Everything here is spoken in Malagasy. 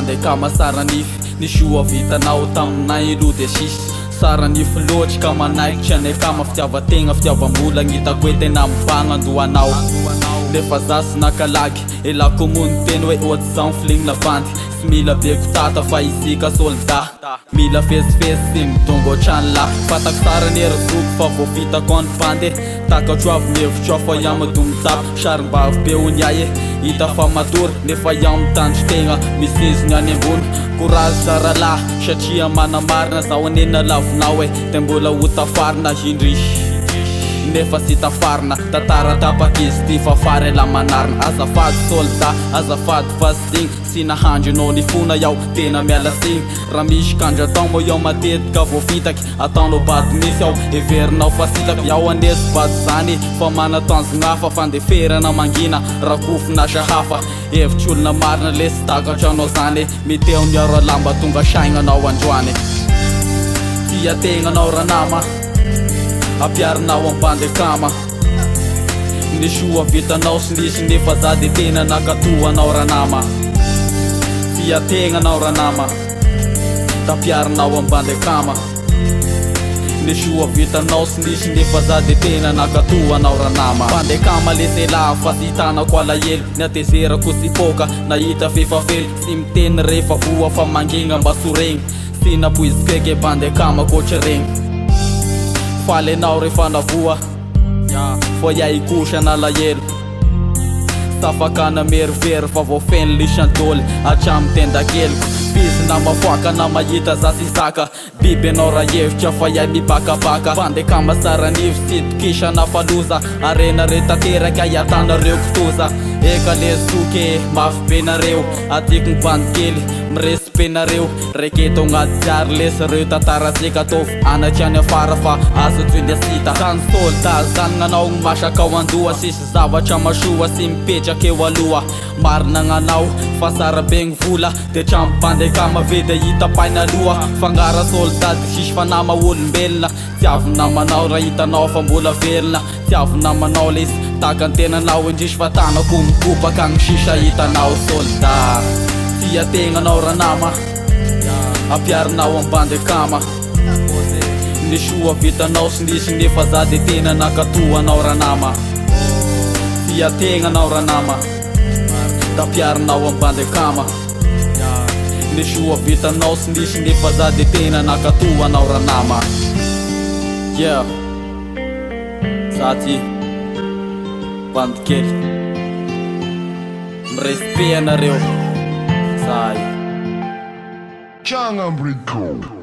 Bandekama sara nify nisoa vitanao taminay aloha de sisy sara nify loatry ka manaikitry anay kama fitiavategna fitiavam-bola gn'itako hoe tena mibagna andohanao nefa zasy nakalagy elako mony teny hoe ohatsy zao fligny lavandy sy mila be kotata fa izika solda mila fesifesy sy midongo ohatrany la fatako sara nerozoko fa voavitako any bandy takatro avy mihevitro fa iaho madomitapo sarim-bavy be hony ahy hita fa matory nefa iaho mitandry tegna misezony any ambony courage zaralahy satria manamarina zaho anena lavonao hoe te mbola ho tafarina indry nefa sy tafarina tantara tapakizy ty fa fary la manarina azafady solda azafady vasigny sy nahandro anao nifona iaho tena miala signy raha misy kandra-tao mo iaho matetika voavitaky ataonao bady misy aho everinao fa sitako iaho anesy bady zany fa manatanjogna hafa fandeferana mangina rakofina sahafa hevitryolona marina le sy takatra anao zany miteo miaro alamba tonga saignanao androany tia tegnanao ranama apiarinao am-Bandekama nisoa vitanao sy nisy nefa za de tena nakatoanao ranama tia tegnanao ranama tapiarinao am-Bandekama nisoa vitanao sy nisy nefa za de tena nakatoanao ranama Bandekama leselahy fa sy hitanako alahelo niatezerako sy poka nahita fefafelo sy miteny rehefa voa fa mangigna mba soregny sy napoizikeke Bandekama koatra regny faly anao rehefa navoa fa iahy kosa nalahelo safaka merivery fa voafeny lisandoly hatramy tendakeliko bizy na mafoaka na mahita za sy zaka biby anao raha hevitra fa iahy mibakabaka Bandekama sara nivy sy tokisa na faloza arena re tanteraka iatanareo kitoza eka le soke mafy be nareo atiky ny bandikely miresy nareo reketo agnaty jiary lesy reo tantarasika ataovy anatry any afara fa azo joiny asita zany solda zany gnanao gny masaka ao andoha sisy zavatra masoa sy mipetraky eo aloha marina gnanao fa sara be gny vola de tramo Bandekama vedy hitapaina aloha fangara solda de sisy fanama olombelona tiavy namanao raha hitanao fa mbola velona tiavy namanao lesy taka antenanao indrisy fa tanako mikopaka agny sisa hitanao solda tia tegnanao ranama apiarinao am-Bandekama nisoa vitanao sy nisy nefa za de tena nakatoanao ranama tia tegnanao ranama tapiarinao am-Bandekama nisoa vitanao sy nisy nefa za de tena nakatoanao ranama yeah za ty bandikely miresy pe anareo Sai. Jangan berikut.